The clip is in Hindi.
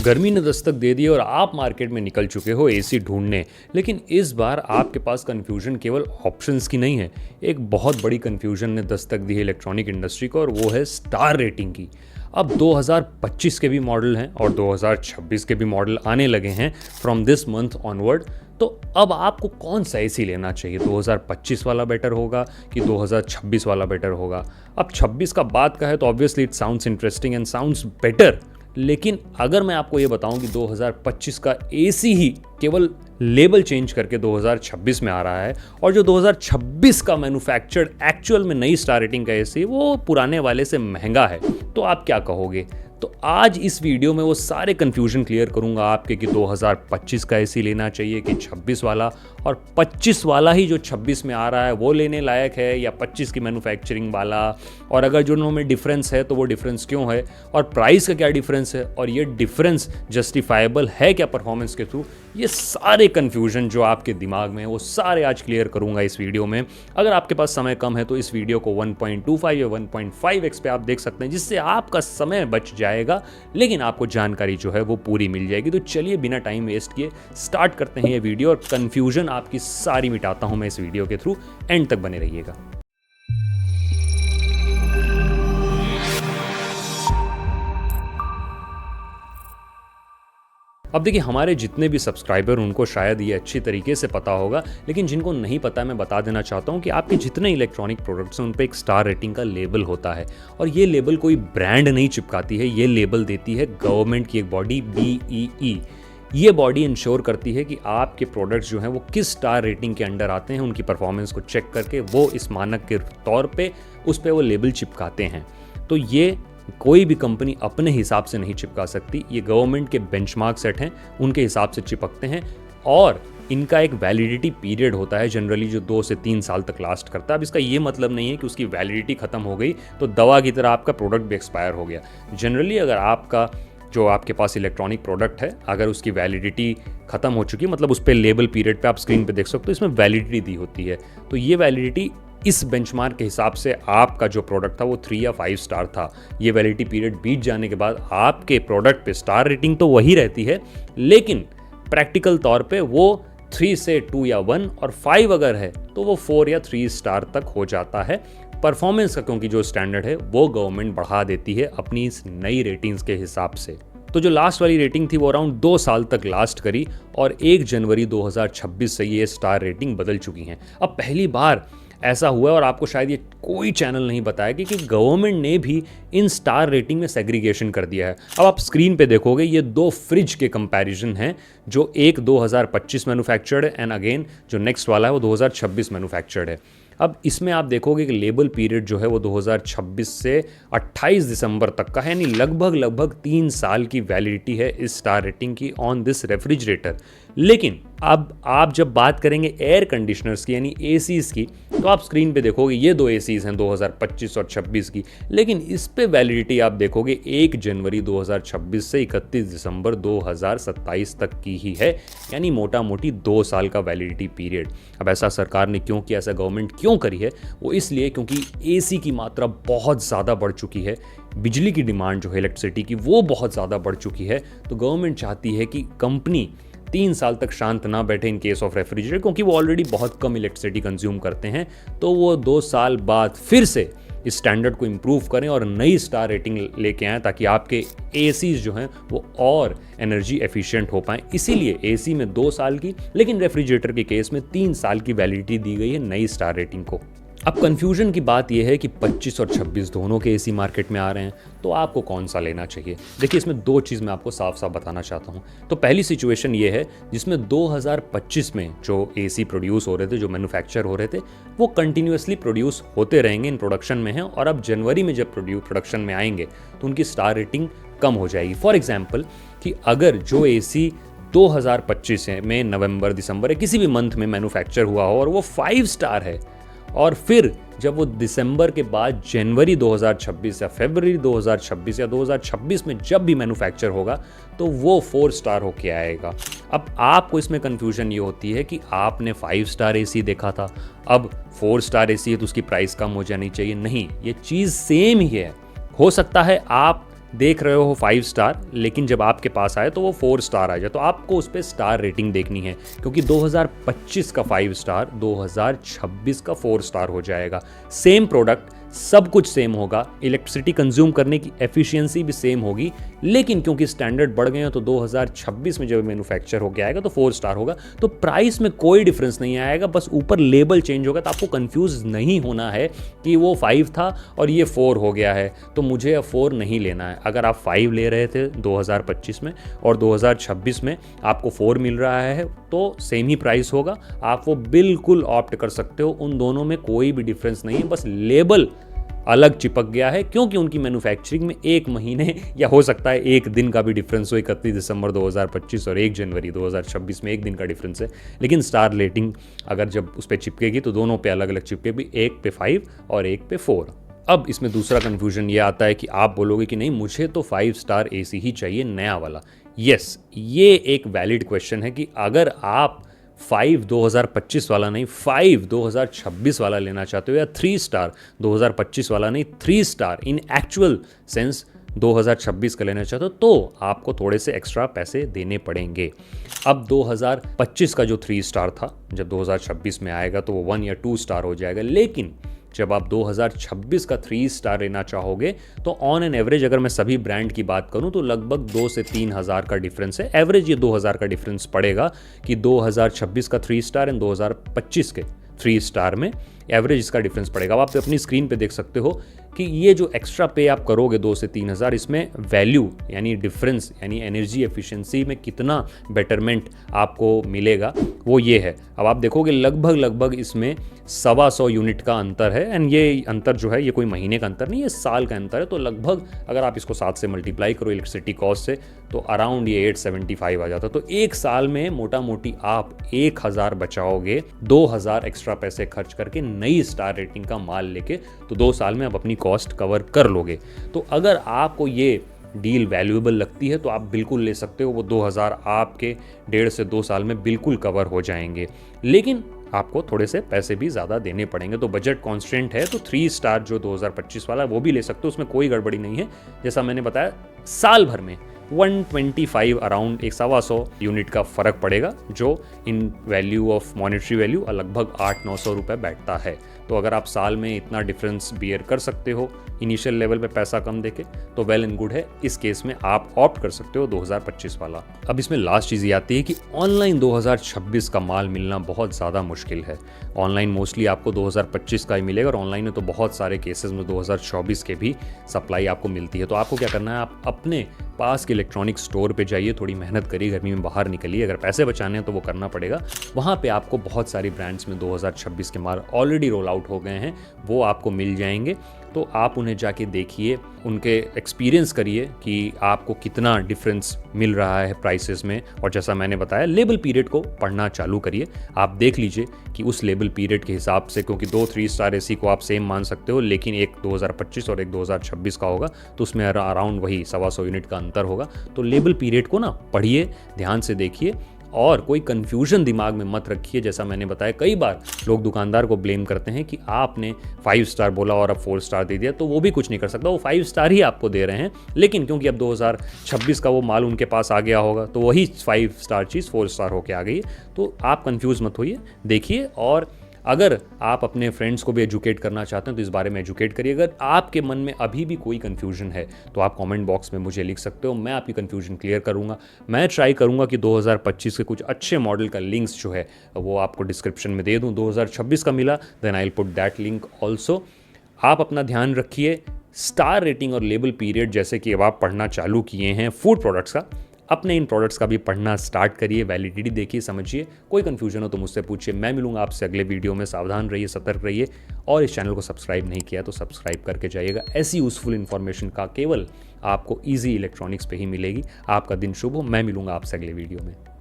गर्मी ने दस्तक दे दी और आप मार्केट में निकल चुके हो एसी ढूंढने। लेकिन इस बार आपके पास कन्फ्यूजन केवल ऑप्शंस की नहीं है, एक बहुत बड़ी कन्फ्यूजन ने दस्तक दी है इलेक्ट्रॉनिक इंडस्ट्री को, और वो है स्टार रेटिंग की। अब 2025 के भी मॉडल हैं और 2026 के भी मॉडल आने लगे हैं फ्रॉम दिस मंथ ऑनवर्ड। तो अब आपको कौन सा एसी लेना चाहिए? 2025 वाला बेटर होगा कि 2026 वाला बेटर होगा? अब 26 का बात का है तो obviously it sounds interesting and sounds better. लेकिन अगर मैं आपको ये बताऊं कि 2025 का एसी ही केवल लेबल चेंज करके 2026 में आ रहा है, और जो 2026 का मैन्युफैक्चर्ड एक्चुअल में नई स्टार रेटिंग का एसी वो पुराने वाले से महंगा है, तो आप क्या कहोगे? तो आज इस वीडियो में वो सारे कंफ्यूजन क्लियर करूंगा आपके कि 2025 का एसी लेना चाहिए कि 26 वाला, और 25 वाला ही जो 26 में आ रहा है वो लेने लायक है या 25 की मैन्युफैक्चरिंग वाला, और अगर जो उनमें डिफरेंस है तो वो डिफरेंस क्यों है, और प्राइस का क्या डिफरेंस है, और ये डिफरेंस जस्टिफाइबल है क्या परफॉर्मेंस के थ्रू। ये सारे कन्फ्यूजन जो आपके दिमाग में है वो सारे आज क्लियर करूंगा इस वीडियो में। अगर आपके पास समय कम है तो इस वीडियो को 1.25 या 1.5x पे आप देख सकते हैं, जिससे आपका समय बच जाएगा लेकिन आपको जानकारी जो है वो पूरी मिल जाएगी। तो चलिए बिना टाइम वेस्ट किए स्टार्ट करते हैं ये वीडियो, और कन्फ्यूजन आपकी सारी मिटाता हूं मैं इस वीडियो के थ्रू। एंड तक बने रहिएगा। अब देखिए, हमारे जितने भी सब्सक्राइबर उनको शायद ये अच्छी तरीके से पता होगा, लेकिन जिनको नहीं पता मैं बता देना चाहता हूँ कि आपके जितने इलेक्ट्रॉनिक प्रोडक्ट्स हैं उन पे एक स्टार रेटिंग का लेबल होता है, और ये लेबल कोई ब्रांड नहीं चिपकाती है, ये लेबल देती है गवर्नमेंट की एक बॉडी BEE। ये बॉडी इंश्योर करती है कि आपके प्रोडक्ट्स जो हैं वो किस स्टार रेटिंग के अंडर आते हैं, उनकी परफॉर्मेंस को चेक करके वो इस मानक के तौर पे उस पर वो लेबल चिपकाते हैं। तो ये कोई भी कंपनी अपने हिसाब से नहीं चिपका सकती, ये गवर्नमेंट के बेंचमार्क सेट हैं उनके हिसाब से चिपकते हैं, और इनका एक वैलिडिटी पीरियड होता है जनरली जो 2 से 3 साल तक लास्ट करता है। अब इसका ये मतलब नहीं है कि उसकी वैलिडिटी खत्म हो गई तो दवा की तरह आपका प्रोडक्ट भी एक्सपायर हो गया। जनरली अगर आपका जो आपके पास इलेक्ट्रॉनिक प्रोडक्ट है अगर उसकी वैलिडिटी खत्म हो चुकी है, मतलब उस पर लेबल पीरियड पे आप स्क्रीन पे देख सकते हो इसमें वैलिडिटी दी होती है, तो ये वैलिडिटी इस बेंचमार्क के हिसाब से आपका जो प्रोडक्ट था वो 3 या 5 स्टार था। ये वैलिडिटी पीरियड बीत जाने के बाद आपके प्रोडक्ट पे स्टार रेटिंग तो वही रहती है, लेकिन प्रैक्टिकल तौर पे वो 3 से 2 या 1, और 5 अगर है तो वो 4 या 3 स्टार तक हो जाता है। परफॉर्मेंस का क्योंकि जो स्टैंडर्ड है वो गवर्नमेंट बढ़ा देती है अपनी इस नई रेटिंग्स के हिसाब से। तो जो लास्ट वाली रेटिंग थी वो अराउंड 2 साल तक लास्ट करी, और 1 जनवरी 2026 से ये स्टार रेटिंग बदल चुकी हैं। अब पहली बार ऐसा हुआ है, और आपको शायद ये कोई चैनल नहीं बताया कि गवर्नमेंट ने भी इन स्टार रेटिंग में सेग्रीगेशन कर दिया है। अब आप स्क्रीन पे देखोगे ये 2 फ्रिज के कंपैरिजन हैं, जो एक 2025 मैन्युफैक्चर्ड है एंड अगेन जो नेक्स्ट वाला है वो 2026 मैन्युफैक्चर्ड है। अब इसमें आप देखोगे कि लेबल पीरियड जो है वो 2026 से 28 दिसंबर तक का है, यानी लगभग 3 साल की वैलिडिटी है इस स्टार रेटिंग की ऑन दिस रेफ्रिजरेटर। लेकिन अब आप जब बात करेंगे एयर कंडीशनर्स की यानी एसीज की, तो आप स्क्रीन पे देखोगे ये 2 एसीज हैं 2025 और 26 की, लेकिन इस पे वैलिडिटी आप देखोगे 1 जनवरी 2026 से 31 दिसंबर 2027 तक की ही है, यानी मोटा मोटी 2 साल का वैलिडिटी पीरियड। अब ऐसा सरकार ने क्यों किया, ऐसा गवर्नमेंट क्यों करी है? वो इसलिए क्योंकि एसी की मात्रा बहुत ज़्यादा बढ़ चुकी है, बिजली की डिमांड जो है इलेक्ट्रिसिटी की वो बहुत ज़्यादा बढ़ चुकी है। तो गवर्नमेंट चाहती है कि कंपनी 3 साल तक शांत ना बैठे इन केस ऑफ रेफ्रिजरेटर, क्योंकि वो ऑलरेडी बहुत कम इलेक्ट्रिसिटी कंज्यूम करते हैं, तो वो 2 साल बाद फिर से इस स्टैंडर्ड को इम्प्रूव करें और नई स्टार रेटिंग लेके आएँ, ताकि आपके एसीज जो हैं वो और एनर्जी एफिशिएंट हो पाएँ। इसीलिए एसी में 2 साल की, लेकिन रेफ्रिजरेटर के केस में 3 साल की वैलिडिटी दी गई है नई स्टार रेटिंग को। अब कन्फ्यूजन की बात यह है कि 25 और 26 दोनों के एसी मार्केट में आ रहे हैं, तो आपको कौन सा लेना चाहिए? देखिए, इसमें 2 चीज़ मैं आपको साफ साफ बताना चाहता हूँ। तो पहली सिचुएशन ये है जिसमें 2025 में जो एसी प्रोड्यूस हो रहे थे, जो मैन्युफैक्चर हो रहे थे, वो कंटिन्यूसली प्रोड्यूस होते रहेंगे, इन प्रोडक्शन में हैं, और अब जनवरी में जब प्रोडक्शन में आएंगे तो उनकी स्टार रेटिंग कम हो जाएगी। फॉर एग्जाम्पल कि अगर जो एसी 2025 में नवंबर दिसंबर या किसी भी मंथ में मैन्युफैक्चर हुआ हो और वो 5 स्टार है, और फिर जब वो दिसंबर के बाद जनवरी 2026 या फरवरी 2026 या 2026 में जब भी मैन्युफैक्चर होगा तो वो 4 स्टार होके आएगा। अब आपको इसमें कन्फ्यूजन ये होती है कि आपने 5 स्टार एसी देखा था, अब 4 स्टार एसी है तो उसकी प्राइस कम हो जानी चाहिए। नहीं, ये चीज़ सेम ही है। हो सकता है आप देख रहे हो 5 स्टार, लेकिन जब आपके पास आए तो वो 4 स्टार आ जाए, तो आपको उस पर स्टार रेटिंग देखनी है, क्योंकि 2025 का 5 स्टार 2026 का 4 स्टार हो जाएगा। सेम प्रोडक्ट, सब कुछ सेम होगा, इलेक्ट्रिसिटी कंज्यूम करने की एफिशिएंसी भी सेम होगी, लेकिन क्योंकि स्टैंडर्ड बढ़ गए हैं तो 2026 में जब मैन्युफैक्चर होकर आएगा तो 4 स्टार होगा। तो प्राइस में कोई डिफरेंस नहीं आएगा, बस ऊपर लेबल चेंज होगा। तो आपको कंफ्यूज नहीं होना है कि वो 5 था और ये 4 हो गया है, तो मुझे अब 4 नहीं लेना है। अगर आप 5 ले रहे थे 2025 में और 2026 में आपको 4 मिल रहा है तो सेम ही प्राइस होगा, आप वो बिल्कुल ऑप्ट कर सकते हो। उन दोनों में कोई भी डिफरेंस नहीं है, बस लेबल अलग चिपक गया है, क्योंकि उनकी मैन्युफैक्चरिंग में 1 महीने या हो सकता है 1 दिन का भी डिफरेंस हो। 31 दिसंबर 2025 और 1 जनवरी 2026 में 1 दिन का डिफरेंस है, लेकिन स्टार रेटिंग अगर जब उस पर चिपकेगी तो दोनों पे अलग अलग चिपकेगी, एक पे 5 और एक पे 4। अब इसमें दूसरा कन्फ्यूजन ये आता है कि आप बोलोगे कि नहीं मुझे तो 5 स्टार AC ही चाहिए नया वाला। यस, ये एक वैलिड क्वेश्चन है कि अगर आप 5 2025 वाला नहीं 5 2026 वाला लेना चाहते हो, या 3 स्टार 2025 वाला नहीं 3 स्टार इन एक्चुअल सेंस 2026 का लेना चाहते हो, तो आपको थोड़े से एक्स्ट्रा पैसे देने पड़ेंगे। अब 2025 का जो 3 स्टार था जब 2026 में आएगा तो वो 1 या 2 स्टार हो जाएगा, लेकिन जब आप 2026 का 3 स्टार लेना चाहोगे तो ऑन एन एवरेज अगर मैं सभी ब्रांड की बात करूं तो लगभग 2 से 3 हज़ार का डिफरेंस है। एवरेज ये 2000 का डिफरेंस पड़ेगा कि 2026 का 3 स्टार एंड 2025 के 3 स्टार में एवरेज इसका डिफरेंस पड़ेगा। अब आप अपनी स्क्रीन पे देख सकते हो कि ये जो एक्स्ट्रा पे आप करोगे 2 से 3 हज़ार, इसमें वैल्यू यानी डिफरेंस यानी एनर्जी एफिशिएंसी में कितना बेटरमेंट आपको मिलेगा वो ये है। अब आप देखोगे लगभग इसमें 125 यूनिट का अंतर है, एंड ये अंतर जो है ये कोई महीने का अंतर नहीं, ये साल का अंतर है। तो लगभग अगर आप इसको 7 से मल्टीप्लाई करो इलेक्ट्रिसिटी कॉस्ट से तो अराउंड ये 875 आ जाता है। तो एक साल में मोटा मोटी आप 1000 बचाओगे 2000 एक्स्ट्रा पैसे खर्च करके नई स्टार रेटिंग का माल लेके, तो 2 साल में आप अपनी कॉस्ट कवर कर लोगे। तो अगर आपको ये डील वैल्यूएबल लगती है तो आप बिल्कुल ले सकते हो, वो 2000 आपके 1.5 से 2 साल में बिल्कुल कवर हो जाएंगे, लेकिन आपको थोड़े से पैसे भी ज़्यादा देने पड़ेंगे। तो बजट कॉन्स्टेंट है तो 3 स्टार जो 2025 वाला है वो भी ले सकते हो, उसमें कोई गड़बड़ी नहीं है। जैसा मैंने बताया साल भर में 125 अराउंड 125 यूनिट का फ़र्क पड़ेगा, जो इन वैल्यू ऑफ मॉनेटरी वैल्यू लगभग 800-900 रुपये बैठता है। तो अगर आप साल में इतना डिफरेंस बियर कर सकते हो इनिशियल लेवल पे पैसा कम देके तो वेल एंड गुड है। इस केस में आप ऑप्ट कर सकते हो 2025 वाला। अब इसमें लास्ट चीज़ ये आती है कि ऑनलाइन 2026 का माल मिलना बहुत ज़्यादा मुश्किल है। ऑनलाइन मोस्टली आपको 2025 का ही मिलेगा, और ऑनलाइन में तो बहुत सारे केसेस में 2024 के भी सप्लाई आपको मिलती है। तो आपको क्या करना है, आप अपने पास के इलेक्ट्रॉनिक स्टोर पे जाइए, थोड़ी मेहनत करिए, गर्मी में बाहर निकलिए, अगर पैसे बचाने हैं तो वो करना पड़ेगा। वहाँ पे आपको बहुत सारी ब्रांड्स में 2026 के माल ऑलरेडी रोल आउट हो गए हैं, वो आपको मिल जाएंगे। तो आप उन्हें जाके देखिए, उनके एक्सपीरियंस करिए कि आपको कितना डिफरेंस मिल रहा है प्राइसेस में, और जैसा मैंने बताया लेबल पीरियड को पढ़ना चालू करिए। आप देख लीजिए कि उस लेबल पीरियड के हिसाब से, क्योंकि 2-3 स्टार AC को आप सेम मान सकते हो, लेकिन एक 2025 और एक 2026 का होगा तो उसमें अराउंड वही 125 यूनिट का अंतर होगा। तो लेबल पीरियड को ना पढ़िए, ध्यान से देखिए, और कोई कंफ्यूजन दिमाग में मत रखिए। जैसा मैंने बताया कई बार लोग दुकानदार को ब्लेम करते हैं कि आपने 5 स्टार बोला और अब 4 स्टार दे दिया, तो वो भी कुछ नहीं कर सकता, वो 5 स्टार ही आपको दे रहे हैं, लेकिन क्योंकि अब 2026 का वो माल उनके पास आ गया होगा तो वही 5 स्टार चीज़ 4 स्टार होके आ गई है। तो आप कंफ्यूज मत होइए, देखिए, और अगर आप अपने फ्रेंड्स को भी एजुकेट करना चाहते हैं तो इस बारे में एजुकेट करिए। अगर आपके मन में अभी भी कोई कन्फ्यूजन है तो आप कमेंट बॉक्स में मुझे लिख सकते हो, मैं आपकी कन्फ्यूजन क्लियर करूंगा। मैं ट्राई करूंगा कि 2025 के कुछ अच्छे मॉडल का लिंक्स जो है वो आपको डिस्क्रिप्शन में दे दूं। 2026 का मिला then I will put that link also. आप अपना ध्यान रखिए, स्टार रेटिंग और लेबल पीरियड जैसे कि अब आप पढ़ना चालू किए हैं फूड प्रोडक्ट्स का, अपने इन प्रोडक्ट्स का भी पढ़ना स्टार्ट करिए, वैलिडिटी देखिए, समझिए। कोई कंफ्यूजन हो तो मुझसे पूछिए, मैं मिलूंगा आपसे अगले वीडियो में। सावधान रहिए, सतर्क रहिए, और इस चैनल को सब्सक्राइब नहीं किया तो सब्सक्राइब करके जाइएगा। ऐसी यूजफुल इन्फॉर्मेशन का केवल आपको ईजी इलेक्ट्रॉनिक्स पे ही मिलेगी। आपका दिन शुभ हो, मैं मिलूंगा आपसे अगले वीडियो में।